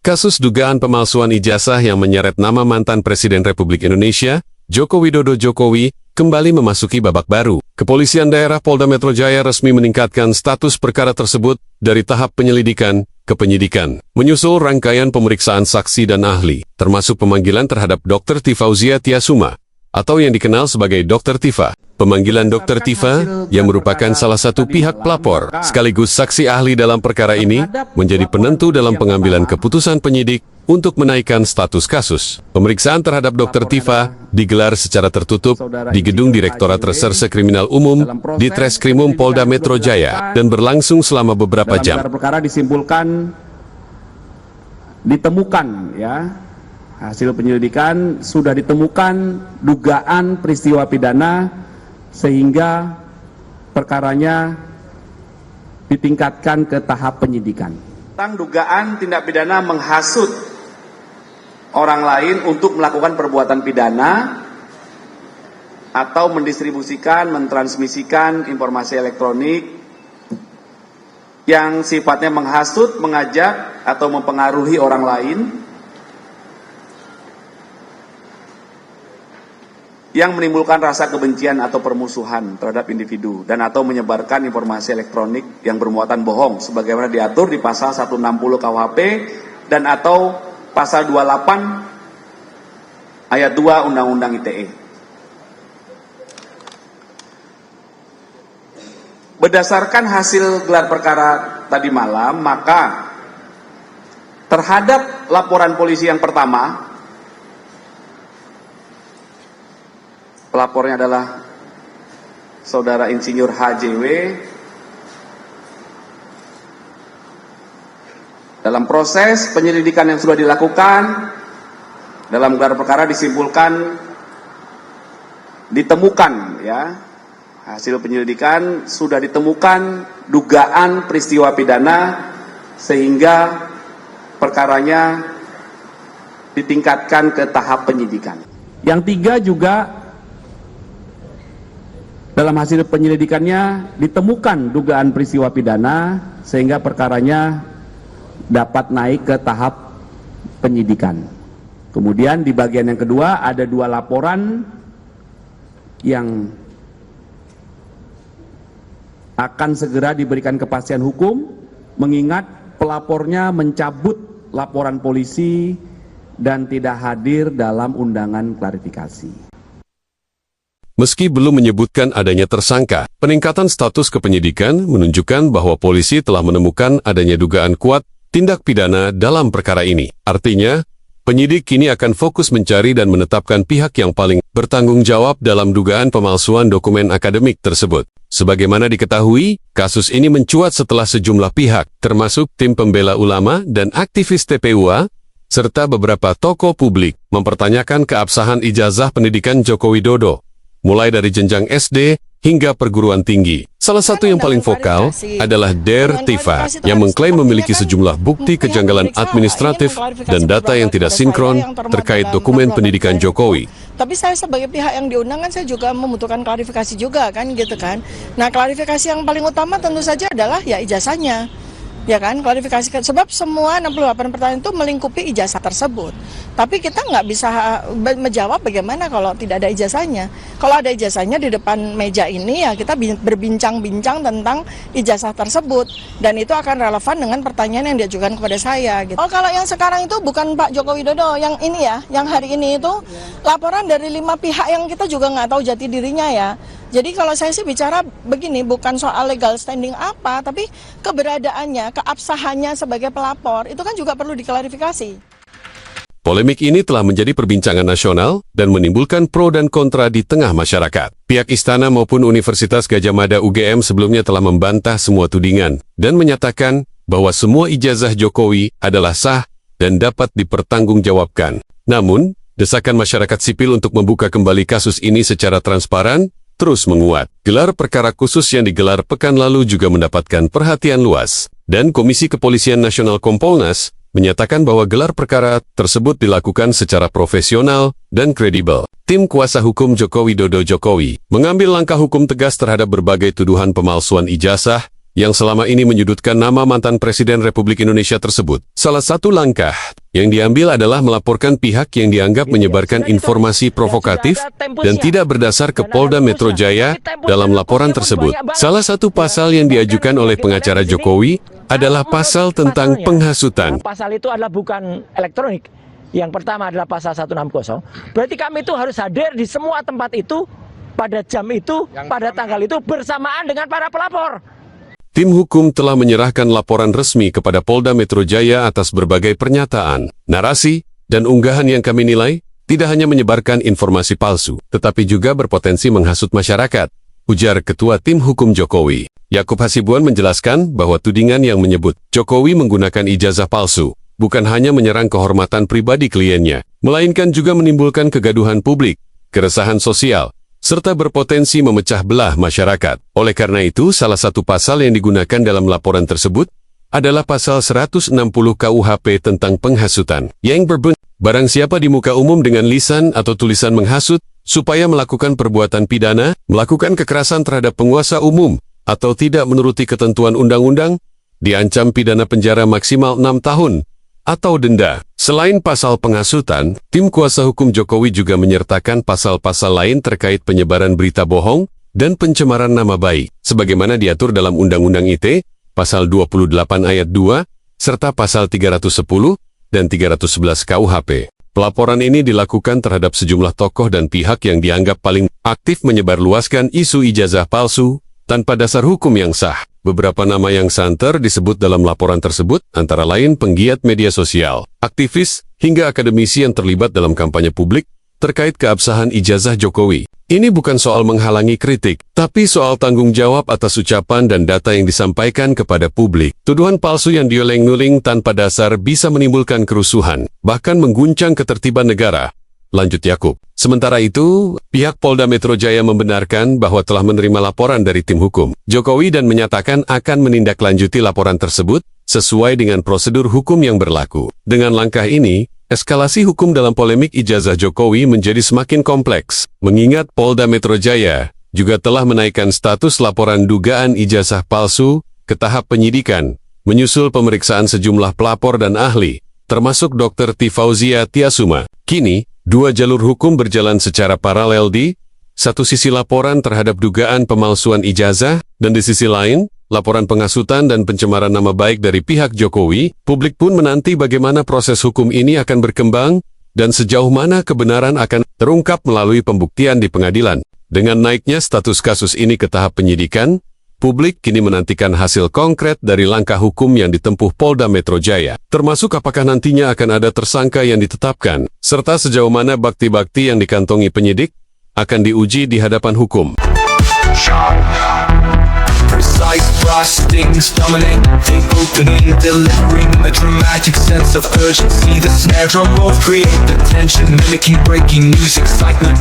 Kasus dugaan pemalsuan ijazah yang menyeret nama mantan Presiden Republik Indonesia, Joko Widodo Jokowi, kembali memasuki babak baru. Kepolisian Daerah Polda Metro Jaya resmi meningkatkan status perkara tersebut dari tahap penyelidikan ke penyidikan. Menyusul rangkaian pemeriksaan saksi dan ahli, termasuk pemanggilan terhadap Dr. Tifauzia Tiasuma, atau yang dikenal sebagai Dr. Tifa. Pemanggilan Dr. Tifa, yang merupakan salah satu pihak pelapor, sekaligus saksi ahli dalam perkara ini, menjadi penentu dalam pengambilan keputusan penyidik untuk menaikkan status kasus. Pemeriksaan terhadap Dr. Tifa digelar secara tertutup di Gedung Direktorat Reserse Kriminal Umum di Treskrimum Polda Metro Jaya dan berlangsung selama beberapa jam. Dalam perkara disimpulkan, ditemukan ya, hasil penyelidikan sudah ditemukan dugaan peristiwa pidana sehingga perkaranya ditingkatkan ke tahap penyidikan. Tentang dugaan tindak pidana menghasut orang lain untuk melakukan perbuatan pidana atau mendistribusikan, mentransmisikan informasi elektronik yang sifatnya menghasut, mengajak, atau mempengaruhi orang lain yang menimbulkan rasa kebencian atau permusuhan terhadap individu dan atau menyebarkan informasi elektronik yang bermuatan bohong sebagaimana diatur di pasal 160 KUHP dan atau pasal 28 ayat 2 Undang-Undang ITE. Berdasarkan hasil gelar perkara tadi malam, maka terhadap laporan polisi yang pertama, pelapornya adalah Saudara Insinyur HJW. Dalam proses penyelidikan yang sudah dilakukan, dalam gelar perkara disimpulkan, ditemukan ya, hasil penyelidikan sudah ditemukan dugaan peristiwa pidana sehingga perkaranya ditingkatkan ke tahap penyidikan. Yang tiga juga dalam hasil penyelidikannya ditemukan dugaan peristiwa pidana sehingga perkaranya dapat naik ke tahap penyidikan. Kemudian di bagian yang kedua ada 2 laporan yang akan segera diberikan kepastian hukum mengingat pelapornya mencabut laporan polisi dan tidak hadir dalam undangan klarifikasi. Meski belum menyebutkan adanya tersangka, peningkatan status kepenyidikan menunjukkan bahwa polisi telah menemukan adanya dugaan kuat tindak pidana dalam perkara ini. Artinya, penyidik kini akan fokus mencari dan menetapkan pihak yang paling bertanggung jawab dalam dugaan pemalsuan dokumen akademik tersebut. Sebagaimana diketahui, kasus ini mencuat setelah sejumlah pihak, termasuk tim pembela ulama dan aktivis TPUA, serta beberapa tokoh publik, mempertanyakan keabsahan ijazah pendidikan Joko Widodo, mulai dari jenjang SD hingga perguruan tinggi. Salah satu yang paling vokal adalah Der Tifa, yang mengklaim memiliki sejumlah bukti kejanggalan administratif dan data yang tidak sinkron terkait dokumen pendidikan Jokowi. Tapi saya sebagai pihak yang diundang kan saya juga membutuhkan klarifikasi juga kan gitu kan. Nah, klarifikasi yang paling utama tentu saja adalah ya ijazahnya. Ya kan, klarifikasi, sebab semua 68 pertanyaan itu melingkupi ijazah tersebut. Tapi kita nggak bisa menjawab bagaimana kalau tidak ada ijazahnya. Kalau ada ijazahnya di depan meja ini ya kita berbincang-bincang tentang ijazah tersebut. Dan itu akan relevan dengan pertanyaan yang diajukan kepada saya. Gitu. Oh, kalau yang sekarang itu bukan Pak Joko Widodo, yang ini ya, yang hari ini itu laporan dari 5 pihak yang kita juga nggak tahu jati dirinya ya. Jadi kalau saya sih bicara begini, bukan soal legal standing apa, tapi keberadaannya, keabsahannya sebagai pelapor, itu kan juga perlu diklarifikasi. Polemik ini telah menjadi perbincangan nasional dan menimbulkan pro dan kontra di tengah masyarakat. Pihak Istana maupun Universitas Gadjah Mada UGM sebelumnya telah membantah semua tudingan dan menyatakan bahwa semua ijazah Jokowi adalah sah dan dapat dipertanggungjawabkan. Namun, desakan masyarakat sipil untuk membuka kembali kasus ini secara transparan terus menguat. Gelar perkara khusus yang digelar pekan lalu juga mendapatkan perhatian luas, dan Komisi Kepolisian Nasional Kompolnas menyatakan bahwa gelar perkara tersebut dilakukan secara profesional dan kredibel. Tim kuasa hukum Joko Widodo Jokowi mengambil langkah hukum tegas terhadap berbagai tuduhan pemalsuan ijazah yang selama ini menyudutkan nama mantan Presiden Republik Indonesia tersebut. Salah satu langkah yang diambil adalah melaporkan pihak yang dianggap menyebarkan informasi provokatif dan tidak berdasar ke Polda Metro Jaya dalam laporan tersebut. Salah satu pasal yang diajukan oleh pengacara Jokowi adalah pasal tentang penghasutan. Pasal itu adalah bukan elektronik. Yang pertama adalah pasal 160. Berarti kami itu harus hadir di semua tempat itu, pada jam itu, pada tanggal itu, bersamaan dengan para pelapor. Tim hukum telah menyerahkan laporan resmi kepada Polda Metro Jaya atas berbagai pernyataan, narasi, dan unggahan yang kami nilai tidak hanya menyebarkan informasi palsu, tetapi juga berpotensi menghasut masyarakat, ujar Ketua Tim Hukum Jokowi. Yakub Hasibuan menjelaskan bahwa tudingan yang menyebut Jokowi menggunakan ijazah palsu bukan hanya menyerang kehormatan pribadi kliennya, melainkan juga menimbulkan kegaduhan publik, keresahan sosial, serta berpotensi memecah belah masyarakat. Oleh karena itu, salah satu pasal yang digunakan dalam laporan tersebut adalah pasal 160 KUHP tentang penghasutan, yang berbunyi, barang siapa di muka umum dengan lisan atau tulisan menghasut, supaya melakukan perbuatan pidana, melakukan kekerasan terhadap penguasa umum, atau tidak menuruti ketentuan undang-undang, diancam pidana penjara maksimal 6 tahun, atau denda. Selain pasal penghasutan, tim kuasa hukum Jokowi juga menyertakan pasal-pasal lain terkait penyebaran berita bohong dan pencemaran nama baik, sebagaimana diatur dalam Undang-Undang ITE, pasal 28 ayat 2, serta pasal 310 dan 311 KUHP. Pelaporan ini dilakukan terhadap sejumlah tokoh dan pihak yang dianggap paling aktif menyebarluaskan isu ijazah palsu tanpa dasar hukum yang sah. Beberapa nama yang santer disebut dalam laporan tersebut, antara lain penggiat media sosial, aktivis, hingga akademisi yang terlibat dalam kampanye publik terkait keabsahan ijazah Jokowi. Ini bukan soal menghalangi kritik, tapi soal tanggung jawab atas ucapan dan data yang disampaikan kepada publik. Tuduhan palsu yang dioleng-nguling tanpa dasar bisa menimbulkan kerusuhan, bahkan mengguncang ketertiban negara, lanjut Yakub. Sementara itu, pihak Polda Metro Jaya membenarkan bahwa telah menerima laporan dari tim hukum Jokowi dan menyatakan akan menindaklanjuti laporan tersebut sesuai dengan prosedur hukum yang berlaku. Dengan langkah ini, eskalasi hukum dalam polemik ijazah Jokowi menjadi semakin kompleks, mengingat Polda Metro Jaya juga telah menaikkan status laporan dugaan ijazah palsu ke tahap penyidikan, menyusul pemeriksaan sejumlah pelapor dan ahli, termasuk Dr. Tifauzia Tiasuma. Kini, dua jalur hukum berjalan secara paralel di satu sisi laporan terhadap dugaan pemalsuan ijazah, dan di sisi lain, laporan penghasutan dan pencemaran nama baik dari pihak Jokowi. Publik pun menanti bagaimana proses hukum ini akan berkembang, dan sejauh mana kebenaran akan terungkap melalui pembuktian di pengadilan. Dengan naiknya status kasus ini ke tahap penyidikan, publik kini menantikan hasil konkret dari langkah hukum yang ditempuh Polda Metro Jaya, termasuk apakah nantinya akan ada tersangka yang ditetapkan, serta sejauh mana bakti-bakti yang dikantongi penyidik akan diuji di hadapan hukum. Precise frostings dominate the opening, delivering a dramatic sense of urgency. The snare drum will create the tension, mimicking breaking news excitement.